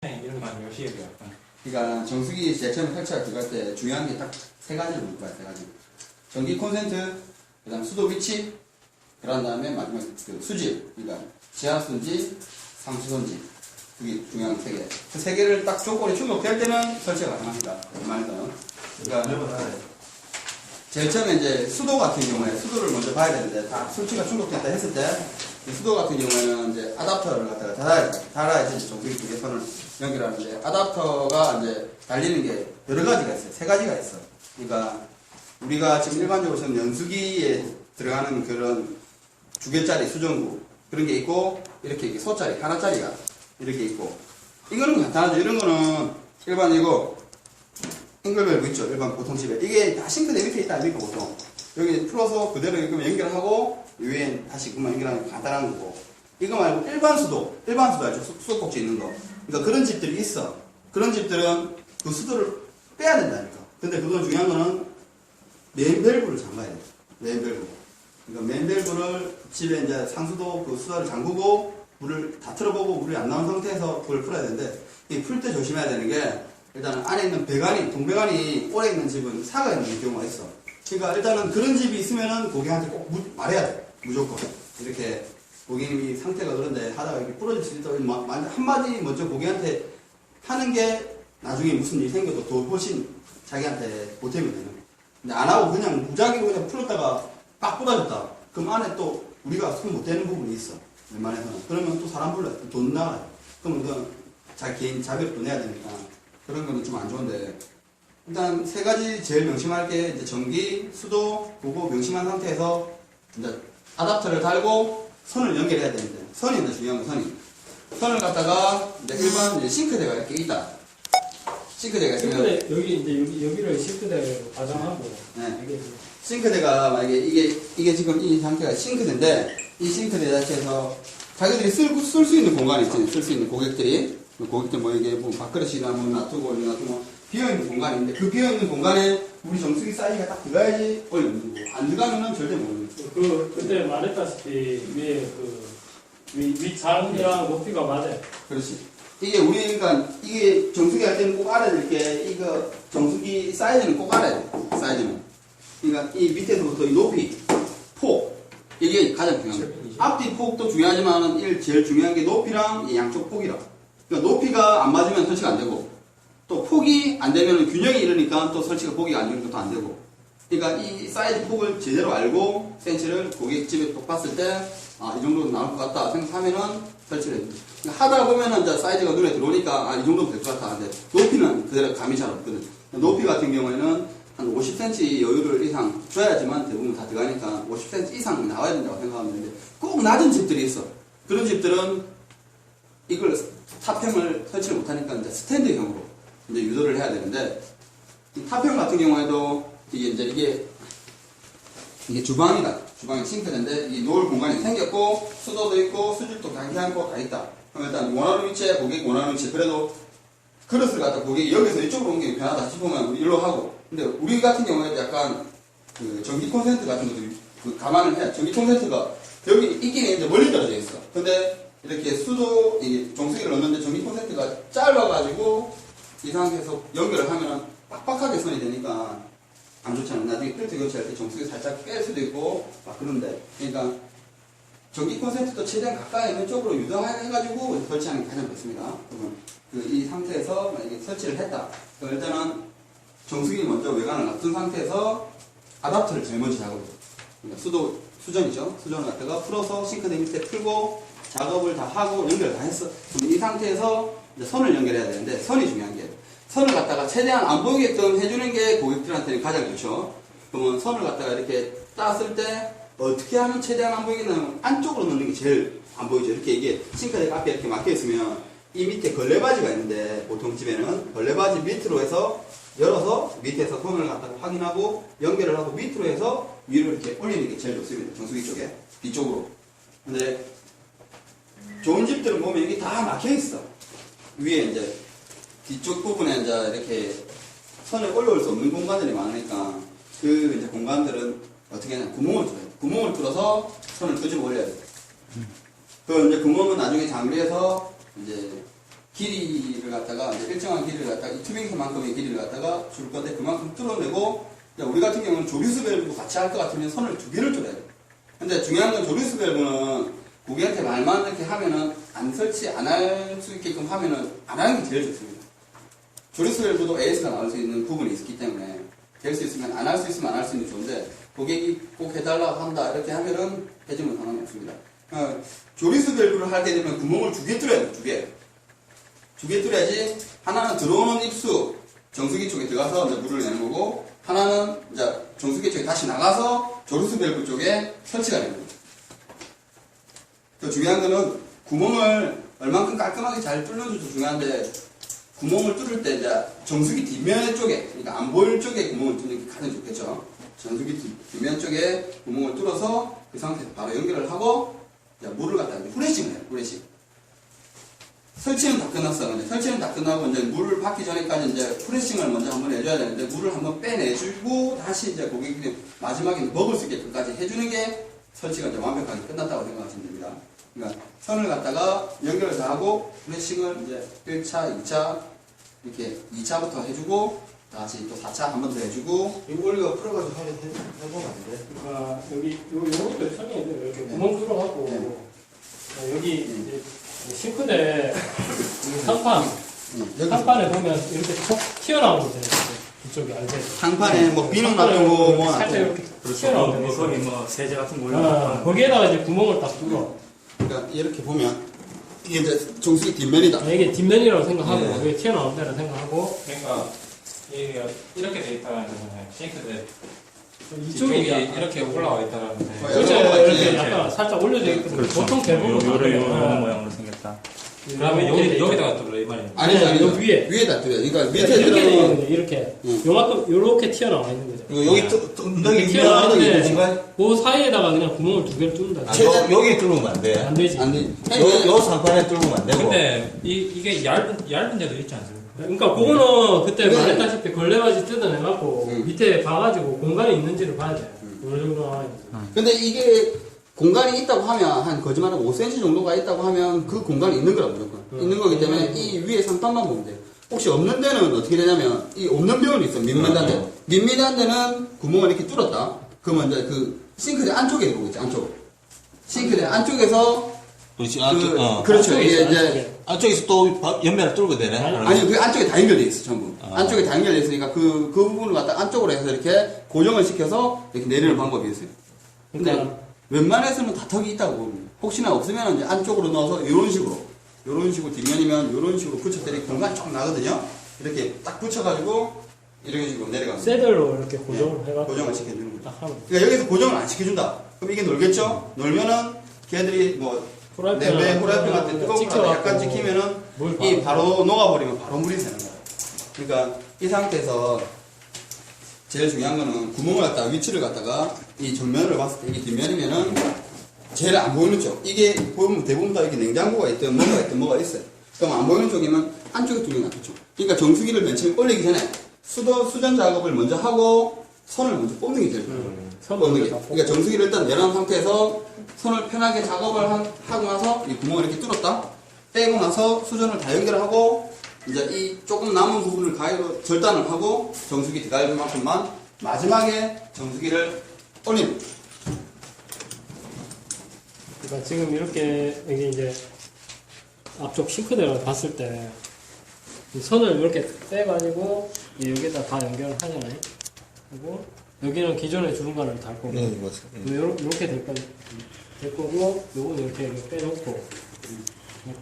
이런 거 많이 요시해요. 그러니까 정수기 제일 처음에 설치할 들어갈 때 중요한 게 딱 세 가지를 볼 거야, 세 가지. 전기 콘센트, 그 다음 수도 위치, 그런 다음에 마지막 그 수질, 그러니까 지하수인지 상수선지. 그게 중요한 세 개. 그 세 개를 딱 조건이 충족될 때는 설치가 가능합니다. 웬만해서는. 그러니까 제일 처음에 이제 수도 같은 경우에 수도를 먼저 봐야 되는데 딱 설치가 충족됐다 했을 때 수도 같은 경우에는 이제 아답터를 갖다가 달아야지 이제 정수기 두 개 선을 연결하는데 아답터가 이제 달리는 게 여러 가지가 있어요. 세 가지가 있어. 그러니까 우리가 지금 일반적으로 저는 연수기에 들어가는 그런 두 개짜리 수전구 그런 게 있고 이렇게 소짜리 하나짜리가 이렇게 있고 이거는 간단하죠. 이런 거는 일반 이거 싱글밸브 있죠. 일반 보통 집에 이게 다 싱크대 밑에 있다 아닙니까 보통 여기 풀어서 그대로 이렇게 연결하고 위에 다시 그만 연결하는 게 간단한 거고 이거 말고 일반 수도 알죠. 수도꼭지 있는 거 그러니까 그런 집들이 있어. 그런 집들은 그 수도를 빼야 된다니까. 근데 그건 중요한 거는 메인 밸브를 잠가야 돼. 메인 밸브. 그러니까 메인 밸브를 집에 이제 상수도 그 수도를 잠그고 물을 다 틀어보고 물이 안 나온 상태에서 그걸 풀어야 되는데 이 풀 때 조심해야 되는 게 일단은 안에 있는 배관이 동배관이 오래 있는 집은 사가 있는 경우가 있어. 그러니까 일단은 그런 집이 있으면은 고객한테 꼭 말해야 돼. 무조건 이렇게 고객님이 상태가 그런데 하다가 이렇게 부러질 수 있다. 한마디 먼저 고객한테 하는 게 나중에 무슨 일이 생겨도 더 훨씬 자기한테 보탬이 되는 거야. 근데 안 하고 그냥 무작위로 그냥 풀었다가 빡 부러졌다. 그럼 안에 또 우리가 손 못 대는 부분이 있어. 웬만해서는. 그러면 또 사람 불러요. 돈 나가요. 그러면 그 자기 개인 자격도 내야 되니까 그런 거는 좀 안 좋은데 일단 세 가지 제일 명심할 게 이제 전기, 수도 보고 명심한 상태에서 이제 아답터를 달고 선을 연결해야 되는데 선이 이제 중요한 거 선을 갖다가 이제 일반 이제 싱크대가 이렇게 있다. 싱크대가 있으면 싱크대 여기 이제 여기를 싱크대로 가정하고 네. 이게 싱크대가 만약에 이게 지금 이 상태가 싱크대인데 이 싱크대 자체에서 자기들이 쓸 수 있는 공간이 있잖아요. 쓸 수 있는 고객들 뭐 이게 뭐 밥그릇이나 뭐 놔두고 뭐 비어있는 공간이 있는데 그 비어있는 공간에 우리 정수기 사이즈가 딱 들어가야지 올려놓는 거고 안 들어가면은 절대 못 올려요. 그때 말했다시피 위에 위 자음이랑 높이가 맞아요. 그렇지. 이게 그러니까 이게 정수기 할 때는 꼭 알아야 될 게 이거 정수기 사이즈는 꼭 알아야 돼. 사이즈는. 그러니까 이 밑에서부터 이 높이, 폭 이게 가장 중요한 거예요. 앞뒤 폭도 중요하지만은 제일 중요한 게 높이랑 이 양쪽 폭이라. 그러니까 높이가 안 맞으면 설치가 안 되고 또 폭이 안 되면 균형이 이러니까 또 설치가 보기가 안 좋으니까 또 안 되고. 그러니까 이 사이즈 폭을 제대로 알고 센치를 고객집에 또 봤을 때 이 정도는 나올 것 같다 생각하면은 설치를 해요. 그러니까 하다 보면은 이제 사이즈가 눈에 들어오니까 이 정도면 될 것 같다. 근데 높이는 그대로 감이 잘 없거든. 높이 같은 경우에는 한 50cm 여유를 이상 줘야지만 대부분 다 들어가니까 50cm 이상 나와야 된다고 생각하면 되는데 꼭 낮은 집들이 있어. 그런 집들은 이걸 타평을 설치를 못하니까 이제 스탠드형으로 이제 유도를 해야 되는데 이 타평 같은 경우에도 이게 주방이다. 주방이 싱크대인데 이 놓을 공간이 생겼고 수도도 있고 수질도 괜찮고 다 있다. 그럼 일단 원하는 위치에 고객 원하는 위치에 그래도 그릇을 갖다 고객이 여기서 이쪽으로 옮기기 편하다 싶으면 우리 일로 하고 근데 우리 같은 경우에도 약간 그 전기 콘센트 같은 것들 그 감안을 해야 전기 콘센트가 여기 있긴 있는데 멀리 떨어져 있어. 근데 이렇게 수도 이게 정수기를 넣는데 전기 콘센트가 짧아가지고 이 상태에서 연결을 하면 빡빡하게 선이 되니까 안 좋잖아. 나중에 필터 교체할 때 정수기 살짝 뺄 수도 있고 막 그런데 그러니까 전기 콘센트도 최대한 가까이 있는 쪽으로 유도해가지고 설치하는 게 가장 좋습니다. 그러면 이 상태에서 만약에 설치를 했다. 그럼 일단은 정수기 먼저 외관을 놔둔 상태에서 아답터를 제일 먼저 작업해요. 그러니까 수전이죠. 수전을 갖다가 풀어서 싱크대 밑에 풀고 작업을 다 하고 연결을 다 했어. 그럼 이 상태에서 이제 선을 연결해야 되는데 선이 중요한 게 선을 갖다가 최대한 안 보이게끔 해주는 게 고객들한테는 가장 좋죠. 그러면 선을 갖다가 이렇게 땄을 때 어떻게 하면 최대한 안 보이게 하면 안쪽으로 넣는 게 제일 안 보이죠. 이렇게 이게 싱크대 앞에 이렇게 막혀 있으면 이 밑에 걸레바지가 있는데 보통 집에는 걸레바지 밑으로 해서 열어서 밑에서 선을 갖다가 확인하고 연결을 하고 밑으로 해서 위로 이렇게 올리는 게 제일 좋습니다. 정수기 쪽에 뒤쪽으로. 근데 좋은 집들은 보면 여기 다 막혀 있어. 위에 이제 뒤쪽 부분에 이제 이렇게 선을 올려올 수 없는 공간들이 많으니까 그 이제 공간들은 어떻게 하냐 구멍을 뚫어요. 구멍을 뚫어서 선을 끄집어 올려야 돼요. 그 이제 구멍은 나중에 장비에서 이제 길이를 갖다가 이제 일정한 길이를 갖다가 이 투빙선만큼의 길이를 갖다가 줄 건데 그만큼 뚫어내고 이제 우리 같은 경우는 조리수 밸브도 같이 할 것 같으면 선을 두 개를 뚫어야 돼요. 근데 중요한 건 조리수 밸브는 고객한테 말만 이렇게 하면은 안 설치 안 할 수 있게끔 하면은 안 하는 게 제일 좋습니다. 조리수 밸브도 AS가 나올 수 있는 부분이 있기 때문에 될 수 있으면 안 할 수 있으면 안 할 수 있는 게 좋은데 고객이 꼭 해달라고 한다 이렇게 하면은 해주면 상관이 없습니다. 조리수 밸브를 하게 되면 구멍을 두 개 뚫어야 돼요. 두 개. 두 개 뚫어야지 하나는 들어오는 입수 정수기 쪽에 들어가서 이제 물을 내는 거고 하나는 이제 정수기 쪽에 다시 나가서 조리수 밸브 쪽에 설치가 되는 거죠. 더 중요한 거는 구멍을 얼만큼 깔끔하게 잘 뚫는지도 중요한데 구멍을 뚫을 때 이제 정수기 뒷면 쪽에 그러니까 안 보일 쪽에 구멍을 뚫는 게 가장 좋겠죠. 정수기 뒷면 쪽에 구멍을 뚫어서 그 상태에서 바로 연결을 하고 이제 물을 갖다 이제 후레싱을 해요. 후레싱. 설치는 다 끝났어. 근데 설치는 다 끝나고 이제 물을 받기 전에까지 이제 프레싱을 먼저 한번 해줘야 되는데 물을 한번 빼내주고 다시 이제 고객이 마지막에 먹을 수 있게까지 해주는 게 설치가 이제 완벽하게 끝났다고 생각하시면 됩니다. 그러니까 선을 갖다가 연결을 다 하고 프레싱을 이제 1차, 2차 이렇게 2차부터 해주고 다시 또 4차 한 번 더 해주고 이거 우리가 풀어가지고 해보면 안 돼? 그러니까 여기 요것도 설명해야 돼요. 이렇게 구멍 뚫어갖고 네. 여기 이제 싱크대 상판 여기 상판에 보면 이렇게 톡 튀어나온 거 있잖아요. 이쪽에 알죠? 상판에 뭐 비누 놔두고 뭐 살짝 놔두고 이렇게 튀어나온 거 거기 있어요. 뭐 세제 같은 거 올려놓고 거기에다가 이제 구멍을 딱 뚫어. 그러니까 이렇게 보면 이게 이제 정수기 뒷면이다. 이게 뒷면이라고 생각하고 네. 여기 튀어나온 데라 생각하고 그러니까 이게 이렇게 돼 있다는 거잖아요. 싱크대 이쪽이 이쪽이 이렇게 올라와 있다는 건데 그렇죠. 여러 이렇게 가지 약간 살짝 올려져 있거든요. 그렇죠. 보통 대부분 요런 모양으로 생겼다. 그러면 여기다가 뚫어 이 말이에요. 아니죠, 아니죠. 요 위에 위에다 뚫어요. 그러니까 밑에 이렇게 돼 들어가면 있는데 이렇게 요만큼 요렇게 튀어나와 있는 거죠. 이거 여기 엉덩이 튀어나오는데 공간 그 사이에다가 그냥 구멍을 두 개를 뚫는다. 여기 뚫으면 안 돼. 안 되지. 안 돼. 요 상판에 뚫으면 안 되고. 근데 이게 얇은 데도 있지 않습니까? 그러니까 그거는 그때 네. 말했다시피 걸레바지 뜯어내갖고 밑에 봐가지고 공간이 있는지를 봐야 돼. 어느 정도 나와 있는지. 근데 이게 공간이 있다고 하면 한 거짓말하면 5cm 정도가 있다고 하면 그 공간이 있는 거라 무조건 있는 거기 때문에 이 위에 상판만 보면 돼요. 혹시 없는 데는 어떻게 되냐면 이 없는 병원이 있어. 밋밋한 데. 밋밋한 데는 구멍을 이렇게 뚫었다. 그러면 이제 그 싱크대 안쪽에 들어오고 있지. 안쪽. 싱크대 안쪽에서 그렇지. 그렇죠. 안쪽에 이게 있어, 이제 안쪽에. 안쪽에서 또 연면을 뚫고 되네. 아니 그 안쪽에 다 연결돼 있어 전부. 안쪽에 다 연결돼 있으니까 그 부분을 갖다 안쪽으로 해서 이렇게 고정을 시켜서 이렇게 내리는 방법이 있어요. 근데 그러니까 웬만해서는 다 턱이 있다고 봅니다. 혹시나 없으면 이제 안쪽으로 넣어서 이런 식으로 뒷면이면 이런 식으로 붙여드리 공간이 좀 나거든요. 이렇게 딱 붙여가지고 이런 식으로 내려가면 쇠들로 이렇게 고정을 해갖고 고정을 시켜주는 거죠. 딱 하면 그러니까 여기서 고정을 안 시켜준다. 그럼 이게 놀겠죠? 놀면은 걔들이 뭐 냄비 후라이팬 같은 뜨거운 거 찍혀갖고 약간 찍히면은 물 이 바로 녹아버리면 바로 물이 새는 거예요. 그러니까 이 상태에서 제일 중요한 거는 구멍을 갖다가 위치를 갖다가 이 정면을 봤을 때 이게 뒷면이면은 제일 안 보이는 쪽. 이게 보면 대부분 다 이렇게 냉장고가 있든 뭔가 있든 뭐가 있어요. 그럼 안 보이는 쪽이면 안쪽에 두개 낫겠죠. 그러니까 정수기를 맨 처음에 올리기 전에 수전 작업을 먼저 하고 선을 먼저 뽑는 게 제일 중요해요. 뽑는 게. 그러니까 정수기를 일단 내려놓은 상태에서 선을 편하게 작업을 하고 나서 이 구멍을 이렇게 뚫었다. 빼고 나서 수전을 다 연결하고 이제 이 조금 남은 부분을 가위로 절단을 하고 정수기 들어갈 만큼만 마지막에 정수기를 올립니다. 그러니까 지금 이렇게 여기 이제 앞쪽 싱크대를 봤을 때 이 선을 이렇게 빼가지고 여기다 다 연결을 하잖아요. 그리고 여기는 기존에 주름관을 달 거고 이렇게 될 거고 요건 이렇게 빼놓고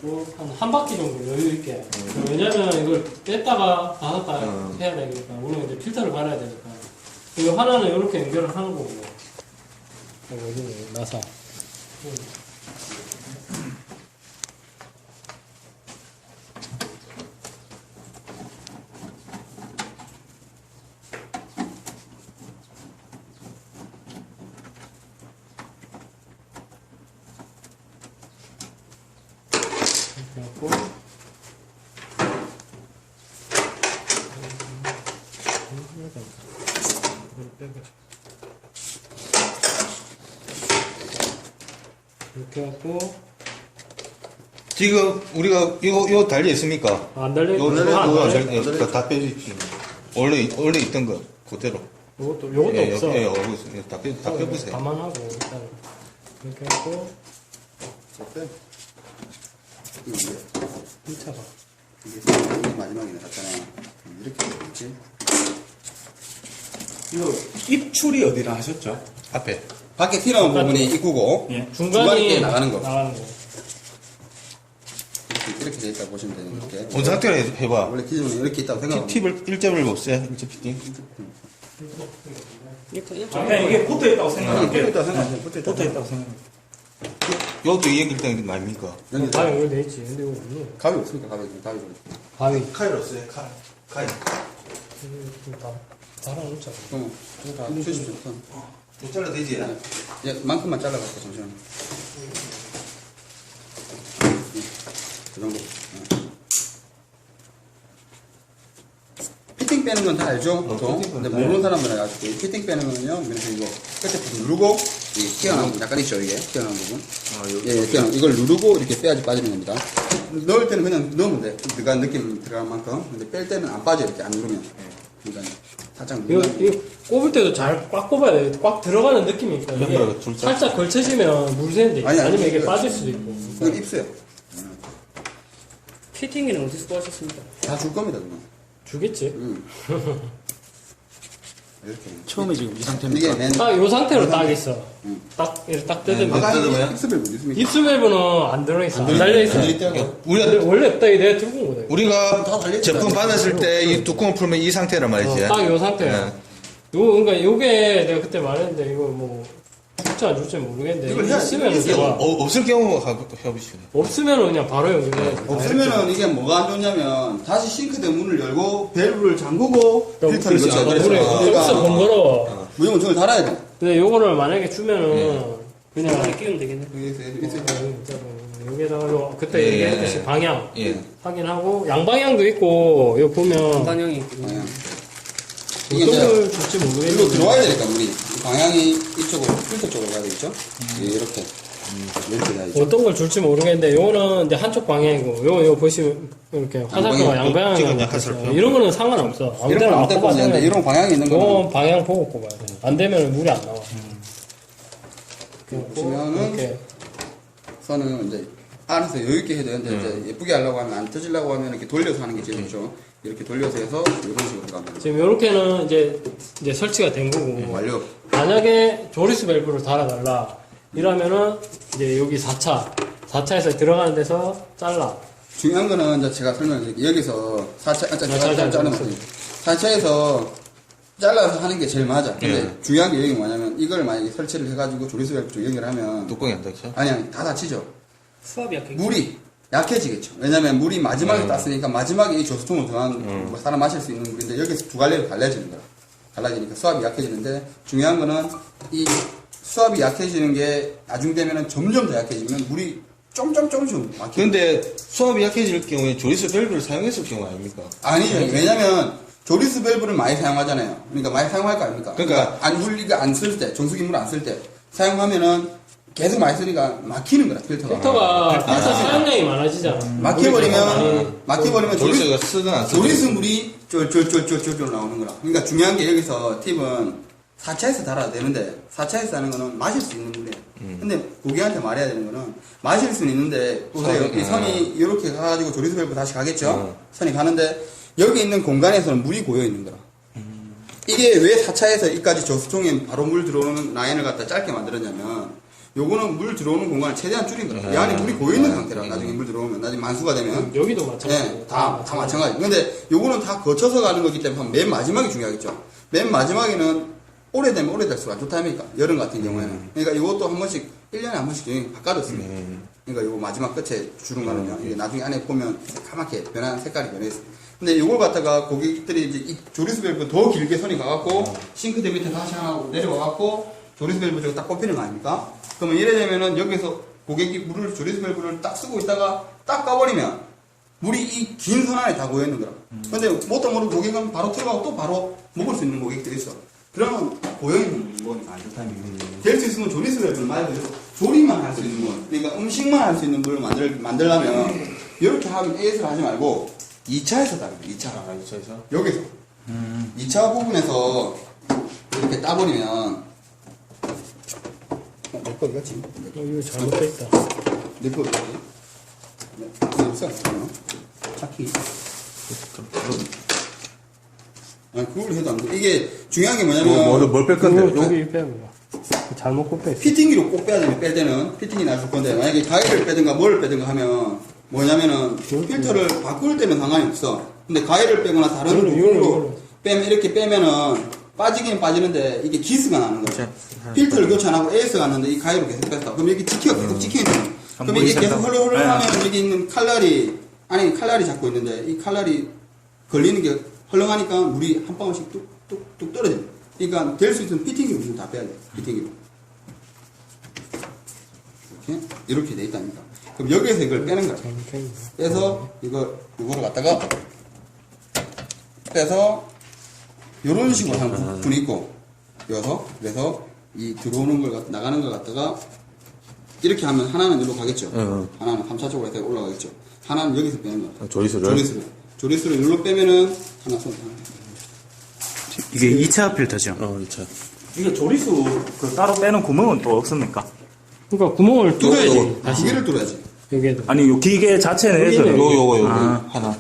그리고 한 바퀴 정도 여유 있게. 왜냐면 이걸 뺐다가 닫았다 해야 되니까 물론 이제 필터를 갈아야 되니까. 그리고 하나는 이렇게 연결을 하는 거고. 여기는 나사. 그래갖고 이렇게 해갖고 지금 우리가 요 달려 있습니까? 안 달려 요 있는 다 빼주십시오. 원래 있던 거 그대로. 요것도 예, 없어. 예, 다 빼보세요. 감안하고 일단 이렇게 하고 이게 1차가 이게 마지막이네 갔잖아. 이렇게 되겠지. 이거 입출이 어디라 하셨죠? 앞에. 밖에 튀어나온 부분이 입구고 예. 중간에 나가는 거. 나가는 거. 이렇게 돼 있다고 보시면 돼요. 이렇게. 온 상태로 해봐. 원래 기존에 이렇게 있다고 생각하고. 팁을 1점을 없애요. 1점 피팅. 그냥 이게 붙어 있다고 생각할게요. 붙어 있다고 생각하세요. 붙어 있다고 붙어 있다고 생각. 요것도 이 연결된 거 아닙니까? 여기 다 연결돼 있지. 근데 이거 없네. 가위 없습니까? 가위 좀. 바위. 칼 없어요. 칼. 다 달아놓자. 그럼 이거 다 주십시오. 못 잘라 되지? 예, 만큼만 잘라갖고 잠시만. 그 정도. 피팅 빼는 건 다 알죠? 보통. 피팅 근데 빼는 모르는 사람들은 아직 이 피팅 빼는 거는요, 그래서 이거 끝에 누르고, 이 튀어나온 부분, 약간 있죠, 이게? 튀어나온 부분. 예, 튀어나온, 이걸 누르고 이렇게 빼야지 빠지는 겁니다. 넣을 때는 그냥 넣으면 돼. 그가 느낌 들어갈 만큼. 근데 뺄 때는 안 빠져, 이렇게 안 누르면. 그러니까 살짝 누르면. 이거 꼽을 때도 잘 꽉 꼽아야 돼. 꽉 들어가는 느낌이 있고. 이게 그래, 줄자. 살짝 걸쳐지면 물 새는데 아니, 아니면 이게 그래. 빠질 수도 있고. 그건 입수요. 피팅기는 어디서 구하셨습니까? 다 줄 겁니다, 그건. 주겠지. 이렇게. 처음에 지금 이 상태입니다. 이게 맨. 딱 요 상태로 딱 있어. 음. 딱 이렇게 딱 뜯으면. 네, 아까 뜯어봐요? 입수를 못 있습니까? 입수 밸브는 안 들어있어. 안 달려있어. 우리가 원래 없다. 이 내가 들고 온 거다. 우리가 제품 받았을 때 이 뚜껑을 풀면 이 상태란 말이지. 딱 요 상태야. 네. 그러니까 요게 내가 그때 말했는데 이거 뭐 줄지 안 줄지 모르겠는데 이걸 해야 있으면 이게 좋아. 없을 경우가 해보시죠. 없으면 그냥 바로 연결해. 없으면은 이게 뭐가 안 좋냐면 다시 싱크대 문을 열고 밸브를 잠그고 필터를 그렇지. 넣죠. 그래. 여기서 그러니까 번거로워. 무조건 저걸 달아야 돼. 근데 요거를 만약에 주면은 그냥 안에 끼우면 되겠네. 여기다가 요 그때 예. 얘기했듯이 방향 예. 확인하고 양방향도 있고 요 보면 방향이 방향. 이게 어떤 이제 걸 줄지 일로 모르겠는데 들어와야 되니까 물이 이 방향이 이쪽으로 필터 쪽으로 가야 되겠죠? 예, 이렇게 이렇게 돼야죠. 어떤 걸 줄지 모르겠는데 요거는 이제 한쪽 방향이고 요 보시면 이렇게 화살표가 양방향이 지금 약간 슬퍼요. 이런 거는 상관없어. 아무 이런 데나 건안 막 떼고 꼽아도 되는데 되는데 이런 방향이 있는 거는 요건 방향 보고 꼽아야 돼. 안 되면 물이 안 나와. 보시면은 이렇게 선은 이제 알아서 여유 있게 해야 되는데 이제 예쁘게 하려고 하면 안 터지려고 하면 이렇게 돌려서 하는 게 제일 좋죠. 이렇게 돌려서 해서 이런 식으로 가면 지금 요렇게는 이제 설치가 된 거고 완료. 만약에 조리수 밸브를 달아달라 이러면은 이제 여기 4차에서 들어가는 데서 잘라. 중요한 거는 이제 제가 설명드릴게요. 여기서 4차, 자, 자르면 4차에서 잘라서 하는 게 제일 맞아. 근데 예. 중요한 게 여기 뭐냐면 이걸 만약에 설치를 해가지고 조리수 밸브 쪽 연결하면 뚜껑이 안 닫혀? 아니 다 다치죠. 수압이 약해. 물이 약해지겠죠. 왜냐면 물이 마지막에 땄으니까 마지막에 이 조수통을 더한 뭐 사람 마실 수 있는 물인데 여기서 두 갈래로 갈라지는 거야. 갈라지니까 수압이 약해지는데 중요한 거는 이 수압이 약해지는 게 나중 되면은 점점 더 약해지면 물이 조금씩 막히고. 근데 수압이 약해질 경우에 조리수 밸브를 사용했을 경우 아닙니까? 아니죠. 왜냐면 조리수 밸브를 많이 사용하잖아요. 그러니까 많이 사용할 거 아닙니까? 그러니까 안 흘리가 안 쓸 때, 정수기 물 안 쓸 때 사용하면은 계속 많이 쓰니까 막히는 거야, 필터가. 필터 사용량이 많아지잖아. 막혀버리면 조리수가 쓰든 안 쓰든 조리수 물이 쫄쫄쫄쫄쫄 나오는 거라. 그러니까 중요한 게 여기서 팁은 4차에서 달아야 되는데 4차에서 하는 거는 마실 수 있는 물이에요. 근데 고객한테 말해야 되는 거는 마실 수는 있는데 보세요. 이 선이 이렇게 가가지고 조리수 밸브 다시 가겠죠? 선이 가는데 여기 있는 공간에서는 물이 고여 있는 거라. 이게 왜 4차에서 이까지 저수통에 바로 물 들어오는 라인을 갖다 짧게 만들었냐면 요거는 물 들어오는 공간을 최대한 줄인 거라. 이 안에 물이 고여있는 상태라. 나중에 물 들어오면, 나중에 만수가 되면. 여기도 마찬가지고. 네, 다 마찬가지. 근데 요거는 다 거쳐서 가는 거기 때문에 맨 마지막이 중요하겠죠. 맨 마지막에는 오래되면 오래될수록 안 좋다 합니까? 여름 같은 경우에는. 그러니까 이것도 한 번씩, 1년에 한 번씩 여행 바꿔줬습니다. 그러니까 요거 마지막 끝에 주름 가는요. 이게 나중에 안에 보면 까맣게 변한 색깔이 변해있어요. 근데 요걸 갖다가 고객들이 이제 이 조리수 밸브 더 길게 선이 가갖고 싱크대 밑에 다시 하나 내려와갖고 조리수 밸브 저거 딱 꼽히는 거 아닙니까? 그러면 이래 되면은 여기서 고객이 물을 조리수 밸브를 딱 쓰고 있다가 딱 까버리면 물이 이 긴 선 안에 다 고여있는 거라. 근데 뭣도 모르고 고객은 바로 들어가고 또 바로 먹을 수 있는 고객들이 있어. 그러면 고여있는 건 안 좋다는 될 수 있으면 조리수 밸브를 많이 조리만 할 수 있는 물, 그러니까 음식만 할 수 있는 물을 만들려면 이렇게 하면 AS를 하지 말고 2차에서 따르고 2차. 아, 2차에서? 여기서 2차 부분에서 이렇게 따버리면 내거 어디 갔지? 이거 잘못돼 있다. 내거 어디 갔지? 네, 없어. 차키. 아니 그걸 해도 안 돼. 이게 중요한 게 뭐냐면 뭘 뺄 건데? 이거 여기 빼면 잘못 꼭 뺐어. 피팅기로 꼭 빼야 되면 뺄 때는 피팅기 나줄 건데 만약에 가위를 빼든가 뭘 빼든가 하면 뭐냐면은 필터를 바꿀 때는 상관이 없어. 근데 가위를 빼거나 다른 부품으로 빼면 이렇게 빼면은 빠지긴 빠지는데 이게 기스가 나는 거야. 필터를 교체 안 하고 AS가 났는데 이 가위로 계속 뺐다. 그럼 이게 계속 찍히게 돼. 그럼 이게 계속 헐렁헐렁하면 여기 있는 칼날이 칼날이 잡고 있는데 이 칼날이 걸리는 게 헐렁하니까 물이 한 방울씩 뚝뚝뚝 떨어져. 그러니까 될 수 있으면 피팅기로 지금 다 빼야 돼. 피팅기로. 이렇게 돼 있다니까. 그럼 여기에서 이걸 빼는 거야. 빼서 이거를 갖다가 빼서 이런 식으로 하는 부분이 있고 그래서 이 들어오는 걸 나가는 걸 갖다가 이렇게 하면 하나는 여기로 가겠죠. 하나는 3차적으로 해서 올라가겠죠. 하나는 여기서 빼는 거야. 조리수를 여기로 빼면은 하나 손. 이게 2차 필터죠? 2차. 이게 조리수 그 따로 빼는 구멍은 또 없습니까? 그러니까 구멍을 뚫어야지. 다시 기계를 뚫어야지. 여기에도. 아니, 요 기계 자체 내에서. 여기는 요거 아. 하나.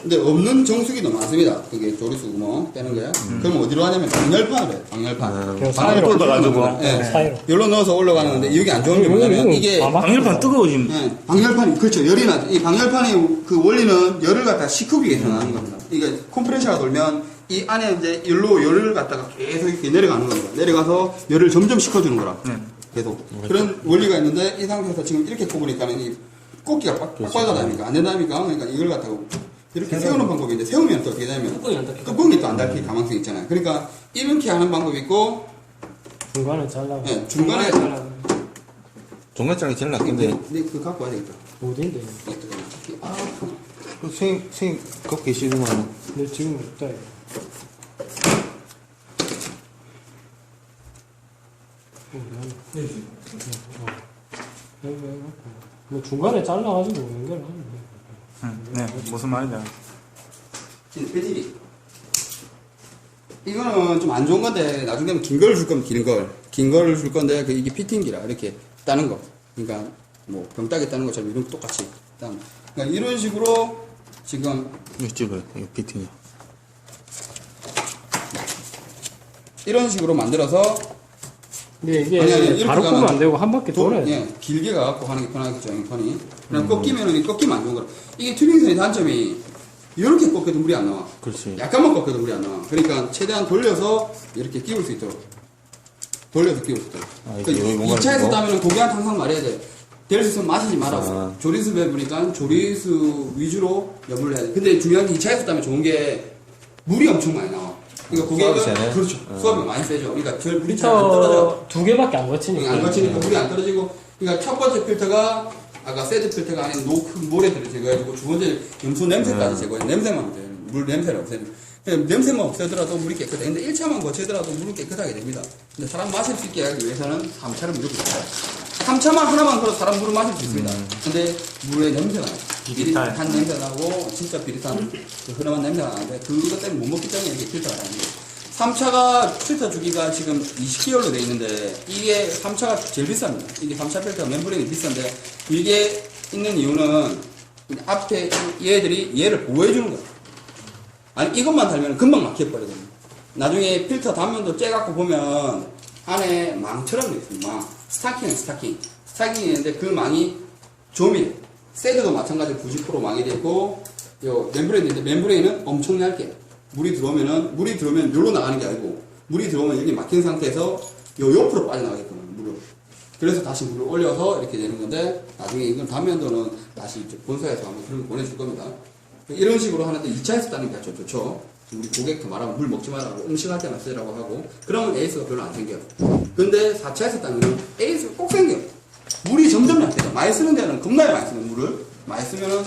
근데 없는 정수기도 많습니다. 그게 조리수 구멍 빼는 거야. 그럼 어디로 하냐면 방열판으로 해. 방열판. 그냥 사이로 뚫어가지고. 네. 사이로. 열로 넣어서 올라가는데 이게 안 좋은 게 뭐냐면 이게 방열판 뜨거워지면. 네, 방열판이 그렇죠. 열이 나죠. 이 방열판의 그 원리는 열을 갖다 식히기 위해서 나는 겁니다. 이게 컴프레셔가 돌면 이 안에 이제 열을 갖다가 계속 이렇게 내려가는 겁니다. 내려가서 열을 점점 식혀주는 거라. 계속 그런 원리가 있는데 이 상태에서 지금 이렇게 꼽으니까는 이 꽂기가 빡빡하다 보니까 안 된다니까. 그러니까 이걸 갖다가 이렇게 세우는 방법인데 세우면 또 어떻게 되냐면 뚜껑이 또 안 닫힐 가망성이 있잖아요. 그러니까 이렇게 하는 방법이 있고 중간에 잘라고. 네, 중간에 종갓장이 제일 낫겠네. 근데 그거 갖고 와야 되겠다. 어딘데? 선생님, 거 계시구만. 근데 지금 없다 이거. 여기. 뭐 중간에 잘라가지고 연결하면 돼. 네, 무슨 말이냐. 패질이 이거는 좀 안 좋은 건데 나중에 되면 긴 걸 줄 거면 긴 거를 줄 건데 이게 피팅기라 이렇게 따는 거. 그러니까 뭐 병따개 따는 것처럼 이런 거 똑같이 따는 거. 그러니까 이런 식으로 지금 이거 찍어요. 이거 피팅이. 이런 식으로 만들어서 근데 이게 이렇게 바로 가면 끄면 안 되고 한 바퀴 돌아야 돼. 예, 길게 가갖고 하는 게 편하겠죠, 형편이. 그냥 꺾이면 안 좋은 거라. 이게 튜닝선의 단점이 이렇게 꺾여도 물이 안 나와. 그렇지. 약간만 꺾여도 물이 안 나와. 그러니까 최대한 돌려서 이렇게 끼울 수 있도록. 돌려서 끼울 수 있도록. 아, 이게 여기 뭔가 2차에서 있고? 따면 고기한테 항상 말해야 돼. 될 수 있으면 마시지 말라고. 아. 조리수 배부니까 조리수 위주로 여부를 해야 돼. 근데 중요한 게 2차에서 따면 좋은 게 물이 엄청 많이 나와. 그러니까 고기가 수압이 세네. 그렇죠. 수압이 많이 세죠. 그러니까 물이 잘 안 떨어져. 두 개밖에 안 거치니까. 안 거치니까 물이 안 떨어지고. 그러니까 첫 번째 필터가 아까 세드 필터가 안에 큰 모래들을 제거해주고 두 번째 염소 냄새까지 제거해. 냄새만 없애요. 물 냄새를 없애는. 냄새만 없애더라도 물이 깨끗해. 근데 1차만 거치더라도 물을 깨끗하게 됩니다. 근데 사람 마실 수 있게 하기 위해서는 3차를 무조건 써요. 3차만 하나만 걸어 사람 물을 마실 수 있습니다. 근데 물에 냄새가 나요. 비릿한 냄새 나고 진짜 비릿한 그 흔한 냄새가 나는데 그것 때문에 못 먹기 때문에 이렇게 필터가 나는 거예요. 3차가 필터 주기가 지금 20개월로 되어 있는데 이게 3차가 제일 비쌉니다. 이게 3차 필터 멤브레인이 비싼데 이게 있는 이유는 앞에 얘들이 얘를 보호해주는 거예요. 아니 이것만 달면 금방 막혀버리거든요. 나중에 필터 단면도 째갖고 보면 안에 망처럼 되어 있습니다. 망. 스타킹이 있는데 그 망이 조밀. 세드도 마찬가지로 90% 망이 되고 요 멤브레인인데 멤브레인은 엄청 얇게. 물이 들어오면 여기로 나가는 게 아니고 물이 들어오면 여기 막힌 상태에서 요 옆으로 빠져나가게끔 물을. 그래서 다시 물을 올려서 이렇게 되는 건데 나중에 이건 단면도는 다시 이제 본사에서 한번 그런 거 보내줄 겁니다. 이런 식으로 하는데 2차에서 따는 게 아주 좋죠. 우리 고객도 말하면 물 먹지 말라고 음식할 때만 쓰라고 하고 그러면 에이스가 별로 안 생겨요. 근데 4차에서 따면 에이스가 꼭 생겨요. 물이 점점 약해져. 많이 쓰는 데는 겁나게 많이 쓰는 물을 많이 쓰면은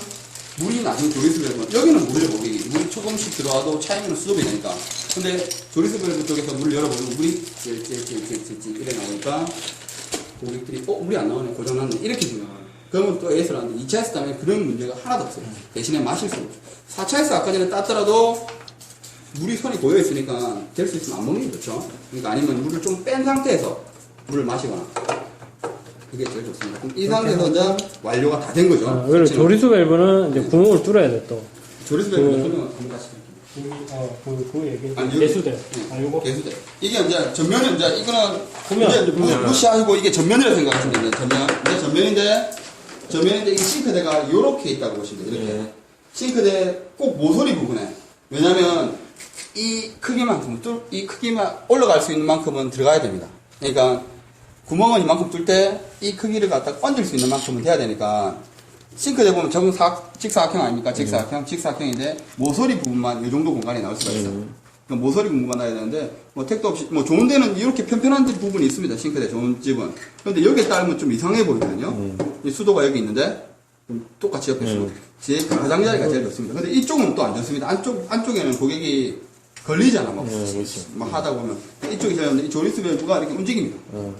물이 나중에 조리스 밸브 여기는 모르죠 고객이 물이 조금씩 들어와도 차이면 수업이 되니까 근데 조리스 밸브 쪽에서 물을 열어보면 물이 찔찔찔찔찔 이래 나오니까 고객들이 물이 안 나오네 고장났네 이렇게 생각하는 그러면 또 AS를 하는데 2차에서 따면 그런 문제가 하나도 없어요 대신에 마실 수 없어요 4차에서 아까 전에 땄더라도 물이 손이 고여있으니까 될 수 있으면 안 먹는 게 좋죠 그러니까 아니면 물을 좀 뺀 상태에서 물을 마시거나 그게 제일 좋습니다 그럼 이 상태에서 이제 완료가 다 된 거죠 그리고 조리수 밸브는 이제 구멍을 뚫어야 돼 또. 조리스 밸브는 설명 한번 다시 드릴게요 그 얘기. 아니, 여기- 개수대. 네, 요거. 개수대. 이게 이제 전면은 이제 이거는 구면, 이제 구면. 무시하고 이게 전면이라 생각하시면 돼요. 전면. 이제 전면인데 이게 싱크대가 요렇게 있다고 보시면 돼요. 이렇게. 예. 싱크대 꼭 모서리 부분에. 왜냐면 이 크기만큼 이 크기만 올라갈 수 있는 만큼은 들어가야 됩니다. 그러니까 구멍은 이만큼 뚫 때 이 크기를 갖다 얹을 수 있는 만큼은 돼야 되니까 싱크대 보면 직사각형 아닙니까? 직사각형인데 모서리 부분만 이 정도 공간이 나올 수가 있어요. 그러니까 모서리 부분만 나야 되는데 뭐 택도 없이 뭐 좋은 데는 이렇게 편편한 부분이 있습니다. 싱크대 좋은 집은. 그런데 여기에 따르면 좀 이상해 보이거든요. 이 수도가 여기 있는데 똑같이 옆에 수도. 제 가장자리가 제일 좋습니다. 근데 이쪽은 또 안 좋습니다. 안쪽에는 고객이 걸리잖아. 막 하다 보면 이쪽이 제일 좋은데 이 조리스 밸브가 이렇게 움직입니다.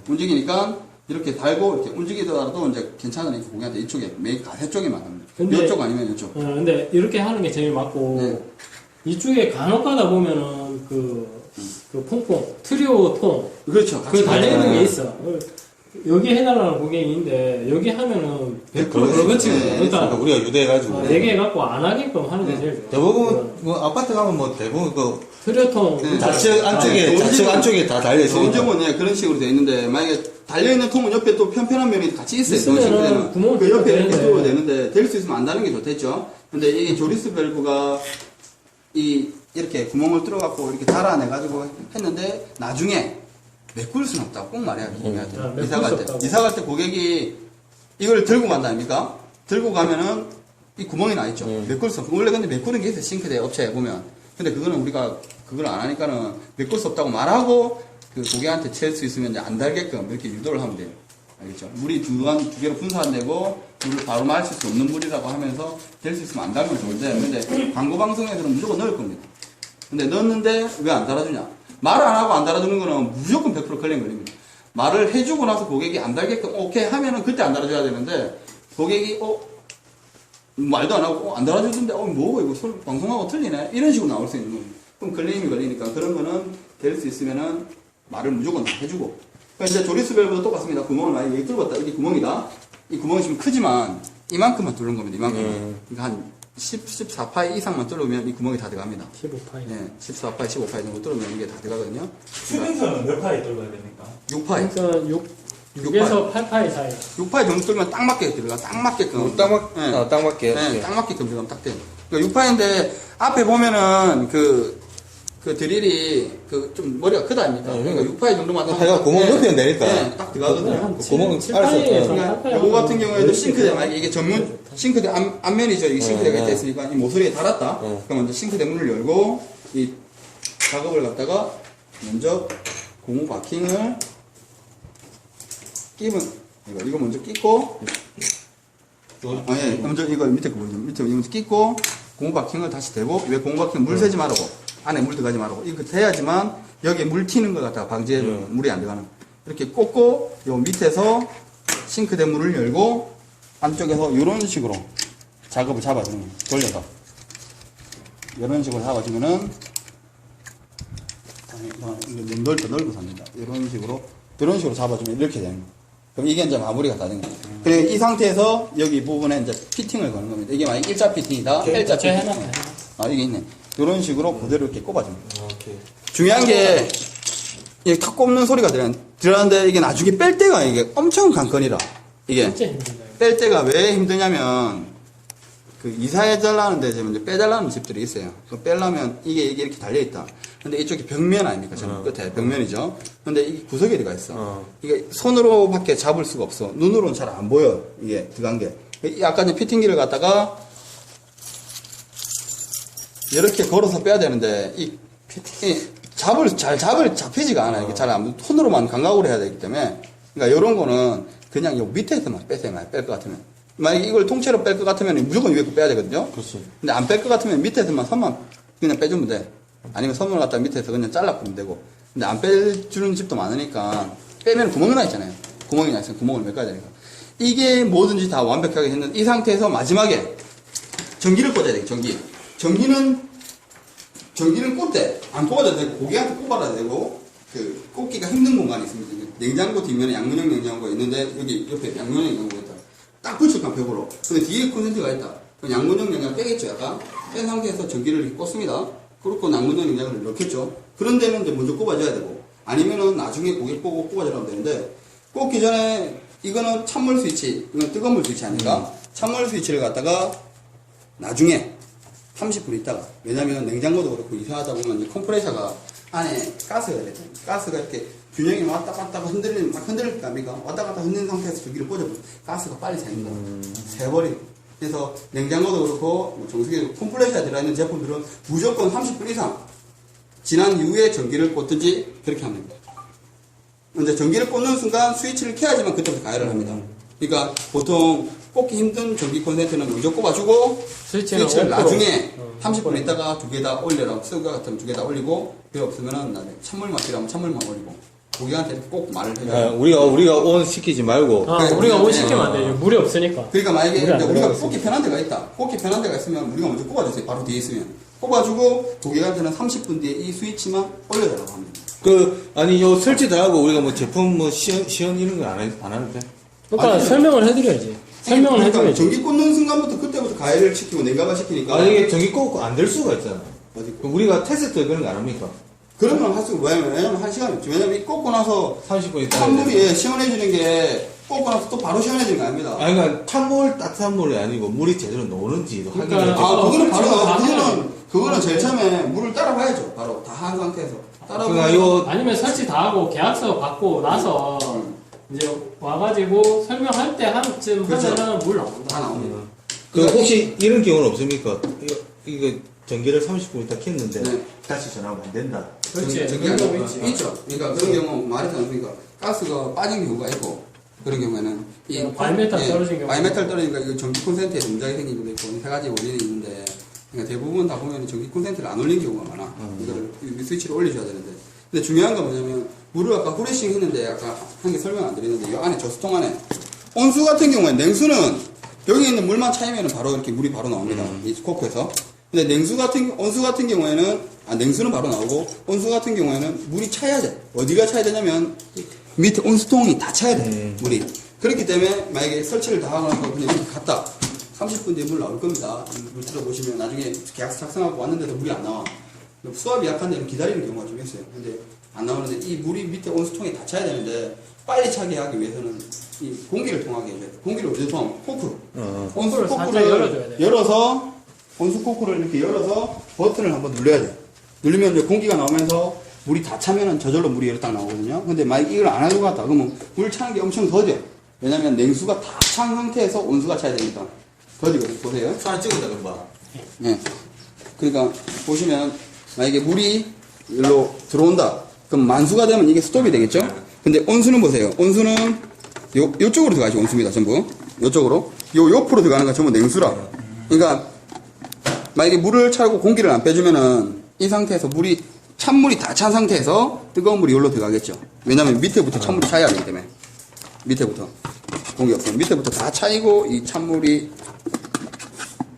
움직이니까 이렇게 달고 이렇게 움직이더라도 이제 괜찮으니까 고객한테 이쪽에 메인 가세 쪽에만 합니다. 근데- 이쪽 아니면 이쪽. 근데 이렇게 하는 게 제일 맞고 네. 이쪽에 간혹 가다 보면은 그 퐁퐁 트리오 통 그렇죠. 그 달려있는 게 있어. 여기 해달라는 고객이 있는데 여기 하면은 100% 그렇거든요. 네, 그러니까 그러니까 우리가 유대해가지고. 4개 해갖고 안 하게끔 하는 게 제일 좋아. 대부분 뭐 아파트 가면 뭐 대부분 그 트리오통 네. 좌측 안쪽에 좋은 집은- 안쪽에 다 달려 좋은 있으니까. 점은 네, 그런 식으로 되어 있는데 만약에 달려있는 통은 옆에 또 편편한 면이 같이 있어요. 있으면은 싱크대는. 구멍을 그 옆에 이렇게 뚫어도 뚫어도 되는데 될 수 있으면 안 다는 게 좋겠죠. 근데 이 조리스 밸브가 이렇게 구멍을 뚫어갖고 이렇게 달아내가지고 했는데 나중에 메꿀 수는 없다고 꼭 말해야 돼요. 메꿀 이사 수 갈 때. 없다고. 이사 갈 때 고객이 이걸 들고 간다 아닙니까? 들고 가면은 이 구멍이 나 있죠. 메꿀 수 없고. 원래 근데 메꾸는 게 있어요. 싱크대 업체에 보면. 근데 그거는 우리가 그걸 안 하니까는 메꿀 수 없다고 말하고 그 고객한테 챌 수 있으면 이제 안 달게끔 이렇게 유도를 하면 돼요. 알겠죠? 물이 두 개로 분사 안 되고 물을 바로 마실 수 없는 물이라고 하면서 될 수 있으면 안 달면 좋은데 근데 광고 방송에서는 무조건 넣을 겁니다. 근데 넣었는데 왜 안 달아주냐? 말을 안 하고 안 달아주는 거는 무조건 100% 걸립니다. 말을 해주고 나서 고객이 안 달게끔 오케이 하면은 그때 안 달아줘야 되는데 고객이 말도 안 하고 안 달아주던데 뭐고 이거 소리 방송하고 틀리네 이런 식으로 나올 수 있는 거예요. 그럼 클레임이 걸리니까 그런 거는 될 수 있으면은 말을 무조건 다 해주고 그러니까 이제 조리스 밸브도 똑같습니다. 구멍을 많이 여기 뚫었다. 이게 구멍이다. 이 구멍이 지금 크지만 이만큼만 뚫는 겁니다. 이만큼. 그러니까 한 14파이 이상만 뚫으면 이 구멍이 다 들어갑니다. 15파이. 네, 14파이, 15파이 정도 뚫으면 이게 다 들어가거든요. 수빙선은 몇 파이 뚫어야 됩니까? 6파이. 그러니까 6에서 8파이 사이. 6파이 정도 뚫으면 딱 맞게 들어가. 딱 맞게끔. 딱 맞게. 네, 딱 맞게끔 들어가면 딱 돼요. 그러니까 6파인데 앞에 보면은 그 드릴이 좀 머리가 크다 아닙니까? 그러니까 6파이 정도만 딱. 하여간 구멍 높이는 되니까. 네, 딱 들어가거든요. 한 구멍은 7파이에서 그러니까 요거 같은 경우에도 싱크대 만약에 이게 전문 싱크대 앞면이죠. 이 싱크대가 있다 있으니까 이 모서리에 달았다. 그럼 먼저 싱크대 문을 열고 이 작업을 갖다가 먼저 고무 바킹을 끼면 이거 먼저 끼고 먼저 이거 밑에 거 보죠. 밑에 이거 먼저 끼고 고무 바킹을 다시 대고 왜 고무 바킹 물 새지 말라고 안에 물 들어가지 말라고 이거 돼야지만 여기에 물 튀는 걸 갖다가 방지해 물이 안 들어가는 이렇게 꽂고 요 밑에서 싱크대 문을 열고 안쪽에서 이런 식으로 작업을 잡아주는 거예요. 돌려서 이런 식으로 잡아주면은 넓어서 합니다. 이런 식으로 잡아주면 이렇게 되는 거예요. 그럼 이게 이제 마무리가 다 된 거예요. 그리고 이 상태에서 여기 부분에 이제 피팅을 거는 겁니다. 이게 만약 일자 피팅이다, L자 피팅. 해놨네. 이게 있네. 이런 식으로 그대로 이렇게 꼽아줍니다. 오케이. 중요한 게, 이게 탁 꼽는 소리가 들어가는데, 이게 나중에 뺄 때가 이게 엄청 관건이라. 이게, 진짜 힘들다. 뺄 때가 왜 힘드냐면, 그 이사해달라는데 이제 빼달라는 집들이 있어요. 그 빼려면 이게 이렇게 달려있다. 근데 이쪽이 벽면 아닙니까? 저는 끝에 벽면이죠. 근데 이게 구석에 들어가 있어. 이게 손으로밖에 잡을 수가 없어. 눈으로는 잘 안 보여. 이게 들어간 게. 아까 전에 피팅기를 갖다가 이렇게 걸어서 빼야 되는데 이 피팅이 잡히지가 않아요. 이게 잘 안, 손으로만 감각으로 해야 되기 때문에. 그러니까 이런 거는 그냥 요 밑에서만 빼세요. 뺄 것 같으면. 만약에 이걸 통째로 뺄 것 같으면 무조건 위에 거 빼야 되거든요. 그렇지. 근데 안 뺄 것 같으면 밑에서만 선만 그냥 빼주면 돼. 아니면 선을 갖다 밑에서 그냥 잘라보면 되고. 근데 안 빼주는 집도 많으니까 빼면 구멍이 나 있잖아요. 구멍이 나 있으면 구멍을 메꿔야 되니까. 이게 뭐든지 다 완벽하게 했는데 이 상태에서 마지막에 전기를 꽂아야 돼요. 전기는 꽂을 때 안 꽂아도 되고 고객한테 꼽아야 되고 그 꽂기가 힘든 공간이 있습니다. 냉장고 뒷면에 양문형 냉장고가 있는데 여기 옆에 양문형 냉장고가 있다. 딱 붙일까 벽으로. 근데 뒤에 콘센트가 있다. 그럼 양문형 냉장고 빼겠죠. 약간 뺀 상태에서 전기를 이렇게 꽂습니다. 그렇고 양문형 냉장고를 넣겠죠. 그런 데는 이제 먼저 꼽아줘야 되고 아니면은 나중에 고객 보고 꼽아주라면 되는데 꽂기 전에 이거는 찬물 스위치, 이건 뜨거운 물 스위치 아닙니까? 찬물 스위치를 갖다가 나중에 30분 있다가, 왜냐면 냉장고도 그렇고 이사하다 보면 이제 컴프레셔가 안에 가스가 돼요. 가스가 이렇게 균형이 왔다 갔다 흔들릴 거 아닙니까? 왔다 갔다 흔드는 상태에서 전기를 꽂아보면 가스가 빨리 새니다. 새버리고. 그래서 냉장고도 그렇고 뭐 정수기도 컴프레셔가 들어있는 제품들은 무조건 30분 이상 지난 이후에 전기를 꽂든지 그렇게 하면 됩니다. 이제 전기를 꽂는 순간 스위치를 켜야지만 그때부터 가열을 합니다. 그러니까 보통 꽂기 힘든 전기 콘센트는 먼저 꼽아주고 스위치는 스위치를 5%. 나중에 30분 있다가 두 개 다 올려라. 쓰가 같으면 두 개 다 올리고 필요 없으면은 나중에 찬물만 필요하면 찬물만 올리고 고객한테 꼭 말을 해줘요. 우리가 온 시키지 말고. 아, 그래, 우리가 온 네. 시키면 안 돼요. 물이 없으니까. 그러니까 만약에 물이 안 이제 우리가 들어가겠습니다. 꽂기 편한 데가 있다. 꽂기 편한 데가 있으면 우리가 먼저 꼽아주세요. 바로 뒤에 있으면. 꼽아주고 고객한테는 30분 뒤에 이 스위치만 올려달라고 합니다. 아니, 요 설치 다 하고 우리가 뭐 제품 뭐 시연 이런 거 안 하는 돼? 그러니까 아니, 설명을 해드려야지. 설명을 그러니까 해드려야지. 전기 꽂는 순간부터 그때부터 가열을 시키고 냉각을 시키니까. 이게 전기 꽂고 안 될 수가 있잖아. 어디 그럼 우리가 테스트 그런 거 안 합니까? 그러면 할 수, 왜냐면 한 시간이 없지. 왜냐면 이 꽂고 나서 30분 있다. 찬물이 예, 시원해지는 게 꽂고 나서 또 바로 시원해지는 거 아닙니다. 아니, 그러니까 찬물, 따뜻한 물이 아니고 물이 제대로 노는지도 그러니까, 확인을 아, 그거는 바로, 그렇죠. 그거는 제일 처음에 물을 따라봐야죠. 바로 다 한 상태에서. 그러니까 따라보면. 요, 아니면 설치 다 하고 계약서 받고 나서 이제 와가지고 설명할 때 한쯤 그렇죠. 하면은 물 다 나온다. 나옵니다. 혹시 이런 경우는 없습니까? 이거 전기를 30분 있다 켰는데 네. 다시 전화하면 안 된다. 그렇지. 저기 그런 경우 있지. 있죠. 그러니까 그런 경우 말했지 않습니까? 가스가 빠진 경우가 있고, 그런 경우에는 바이메탈 떨어진 경우. 바이메탈 떨어지니까 이거 전기 콘센트에 문제가 생긴 경우도 있고 세 가지 원인이 있는데, 그러니까 대부분 다 보면 전기 콘센트를 안 올린 경우가 많아. 이거를 이 스위치를 올려줘야 되는데. 근데 중요한 건 뭐냐면 물을 아까 후레싱 했는데 아까 한 개 설명 안 드리는데 이 안에 저수통 안에 온수 같은 경우에 냉수는 여기 있는 물만 차이면 바로 이렇게 물이 바로 나옵니다. 이 코크에서. 근데 온수 같은 경우에는 냉수는 바로 나오고 온수 같은 경우에는 물이 차야 돼. 어디가 차야 되냐면 밑에 온수통이 다 차야 돼. 물이. 그렇기 때문에 만약에 설치를 다 하고 나서 그냥 이렇게 갔다 30분 뒤에 물 나올 겁니다. 물 들어보시면 나중에 계약서 작성하고 왔는데도 물이 안 나와. 수압이 약한 데는 기다리는 경우가 좀 있어요. 근데 안 나오는데 이 물이 밑에 온수통에 다 차야 되는데 빨리 차게 하기 위해서는 이 공기를 통하게 해줘야 돼. 공기를 어디서 통하면 코크. 온수 코크를 살짝 코크를 열어줘야 돼. 열어서 온수 코크를 이렇게 열어서 버튼을 한번 눌러야 돼. 누르면 이제 공기가 나오면서 물이 다 차면은 저절로 물이 이렇게 딱 나오거든요. 근데 만약 이걸 안 하는 것 같다. 그러면 물 차는 게 엄청 더뎌. 왜냐면 냉수가 다 찬 상태에서 온수가 차야 되니까. 더디거든요. 보세요. 사진 찍었다, 금방. 예. 그러니까 보시면 만약에 물이 여기로 들어온다. 그럼 만수가 되면 이게 스톱이 되겠죠? 근데 온수는 보세요. 온수는 요쪽으로 들어가죠. 온수입니다. 전부. 요쪽으로. 요 옆으로 들어가는 건 전부 냉수라. 그러니까 만약에 물을 차고 공기를 안 빼주면은 이 상태에서 찬물이 다 찬 상태에서 뜨거운 물이 여기로 들어가겠죠. 왜냐면 밑에부터 찬물이 차야 하기 때문에. 밑에부터. 공기 없으면 밑에부터 다 차이고 이 찬물이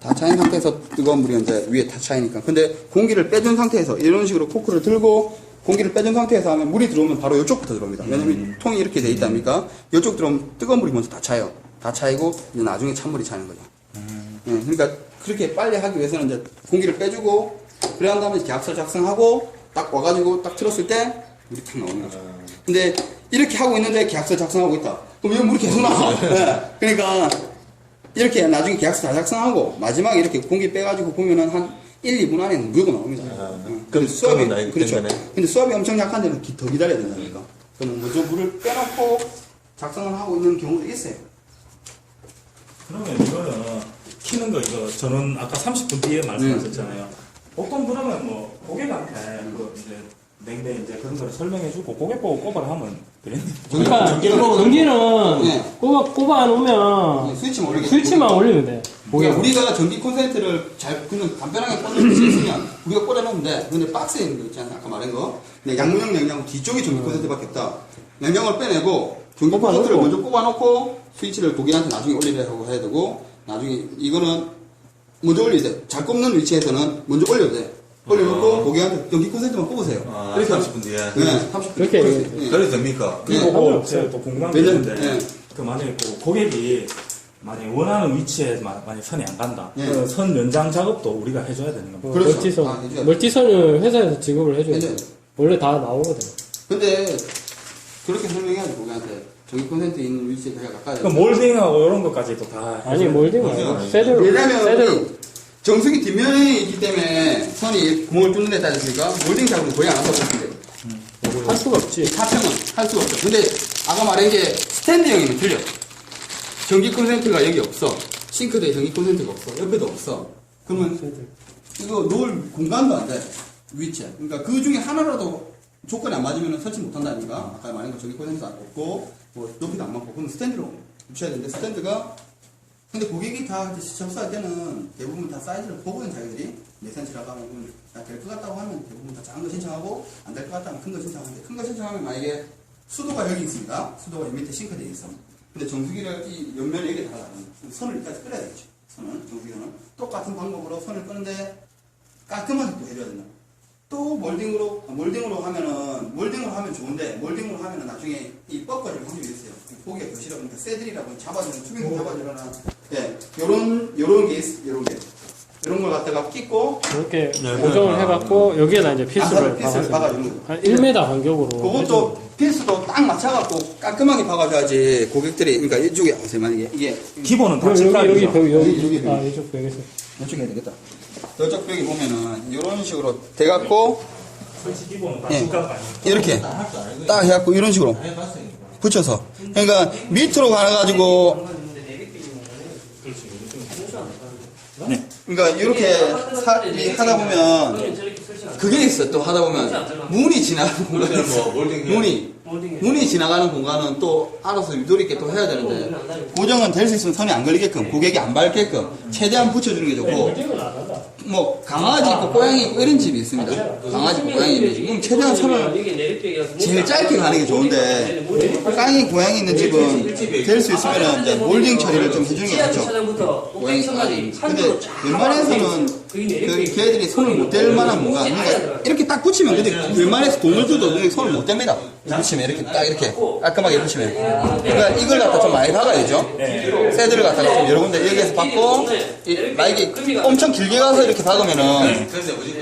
다 차인 상태에서 뜨거운 물이 이제 위에 다 차이니까. 근데 공기를 빼준 상태에서 이런 식으로 코크를 들고 공기를 빼준 상태에서 하면 물이 들어오면 바로 이쪽부터 들어옵니다. 왜냐면 통이 이렇게 돼 있다니까 이쪽 들어오면 뜨거운 물이 먼저 다 차요. 다 차이고 이제 나중에 찬물이 차는 거죠. 그러니까 그렇게 빨리 하기 위해서는 이제 공기를 빼주고 그래 한 다음에 계약서 작성하고 딱 와가지고 딱 틀었을 때 물이 탁 나오는 거죠. 근데 이렇게 하고 있는데 계약서 작성하고 있다. 그럼 왜 물이 계속 나와? 네. 그러니까 이렇게 나중에 계약서 다 작성하고 마지막에 이렇게 공기 빼가지고 보면은 한 1, 2분 안에는 무조건 나옵니다. 그럼 수압이 나이 그렇죠. 때문에. 근데 수압이 엄청 약한 데는 더 기다려야 된다니까. 그럼 먼저 물을 빼놓고 작성을 하고 있는 경우도 있어요. 그러면 이거는 키는 거 이거 저는 아까 30분 뒤에 말씀하셨잖아요. 보통 그러면 뭐 고객한테 그 이제 근데 이제 그런 걸 설명해주고 고개 보고 꼽아라 하면 되겠네. 그러니까 전기로 전기는 네. 꼽아 놓으면 스위치만 올리게. 스위치만 올리면 돼. 그러니까 우리가 전기 콘센트를 그냥 간편하게 꽂을 수 있으면 우리가 꽂아놓으면 돼. 근데 박스에 있는 거 있잖아. 아까 말한 거. 근데 양문형 냉장고 뒤쪽에 전기 콘센트밖에 없다. 냉장고를 빼내고 전기 콘센트를 먼저 꼽아놓고 스위치를 고객한테 나중에 올리라고 해야 되고 나중에 이거는 먼저 올려야 돼. 잘 꼽는 위치에서는 먼저 올려야 돼. 올려놓고 고객한테 전기 콘센트만 꼽으세요. 아, 그렇게 30분 뒤에. 네, 30분. 그렇게 네. 그래도 됩니까? 네. 그리고 제가 또 궁금한 게 왜냐면, 있는데 네. 그 만약에 그 고객이 만약에 원하는 위치에 만약에 선이 안 간다. 네. 그 선 연장 작업도 우리가 해줘야 되는 겁니다. 그렇죠. 멀티선. 아, 해줘야 돼. 멀티선을 회사에서 지급을 해줘야 해줘야 돼. 돼. 원래 다 나오거든. 근데 그렇게 설명해야지 고객한테 전기 콘센트 있는 위치에 제가 가까이. 그 몰딩하고 이런 것까지도 다 아니, 해줘야 몰딩 몰딩 말고. 아니에요. 세대로. 왜냐면 세대로. 이 정수기 뒷면에 있기 때문에 선이 구멍을 뚫는 데 따졌으니까 몰딩 작업은 거의 안 한다고 보시면 돼요. 할 수가 없지. 타평은 할 수가 없죠. 근데 아까 말한 게 스탠드형이면 틀려. 전기 콘센트가 여기 없어. 싱크대에 전기 콘센트가 없어. 옆에도 없어. 그러면 이거 놓을 공간도 안 돼. 위치에. 그러니까 그 중에 하나라도 조건이 안 맞으면 설치 못 한다니까. 아까 말한 거 전기 콘센트도 안 없고, 뭐 높이도 안 맞고, 그럼 스탠드로 붙여야 되는데, 스탠드가 근데 고객이 다 접수할 때는 대부분 다 사이즈를 보고는 자기들이 몇 cm라고 하면 될 것 같다고 하면 대부분 다 작은 거 신청하고 안 될 것 같다면 큰 거 신청하는데 큰 거 신청하면 만약에 수도가 여기 있습니다. 수도가 여기 밑에 싱크대에 있어. 근데 정수기를 이 옆면에 여기 달아놔요. 선을 여기까지 끌어야 되겠죠. 선을 정수기는 똑같은 방법으로 선을 끄는데 깔끔하게 또 해줘야 된다. 또 몰딩으로 하면은 몰딩으로 하면 좋은데 몰딩으로 하면은 나중에 이 뻐거릴 확률이 있어요. 보기가 더 싫어. 그러니까 새들이라고 잡아주는 투빙 잡아주거나 요런 게 있어. 요런 걸 갖다가 끼고 이렇게 고정을 해갖고, 여기에다 이제 피스를 피스를 박아주는 거. 한 1m 간격으로. 그것도 필수도 딱 맞춰갖고 깔끔하게 박아줘야지 고객들이 그러니까 이쪽에 보세요. 만약에 이게 기본은 다 여기, 여기, 칠각이죠. 여기. 아, 이쪽 벽에서. 이쪽에 해야 되겠다. 이쪽 벽에 보면은 이런 식으로 돼갖고 설치 기본은 다 예. 칠각 아니에요. 이렇게 딱 해갖고 이런 식으로 붙여서 그러니까 밑으로 가가지고 그러니까 이렇게 하다 보면 그게 있어. 또 하다 보면 문이 지나가는 공간이 있어. 문이 지나가는 공간은 또 알아서 유도리 있게 또 해야 되는데 고정은 될 수 있으면 선이 안 걸리게끔 고객이 안 밟게끔 최대한 붙여주는 게 좋고 몰딩은 안 한다. 뭐 강아지 있고 고양이 있고 이런 집이 있습니다. 강아지 있고 고양이 있는 집. 그럼 최대한 선을 제일 짧게 가는 게 좋은데 고양이 있는 집은 될 수 있으면 이제 몰딩 처리를 좀 해주는 게 낫죠. 고양이 강아지. 근데 웬만해서는 그 걔들이 손을 못 댈 만한 뭔가 그러니까 이렇게 딱 붙이면 근데 웬만해서 돈을 줘도 손을 못 댑니다. 붙이면 이렇게 딱 이렇게 깔끔하게 붙이면 그러니까 이걸 갖다 좀 많이 박아야죠. 새들을 갖다가 좀 여러 군데 여기에서 박고 만약에 엄청 길게 가서 이렇게 박으면은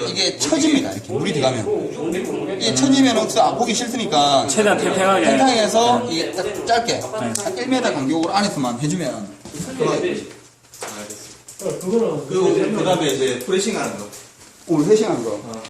이게 처집니다. 이렇게 물이 들어가면 이게 처지면은 보기 싫으니까 최대한 팽팽하게. 팽팽해서 이게 딱 짧게 한 1m 간격으로 안에서만 해주면 그거는 그 다음에 이제 프레싱 하는 거. 오늘 회싱한 거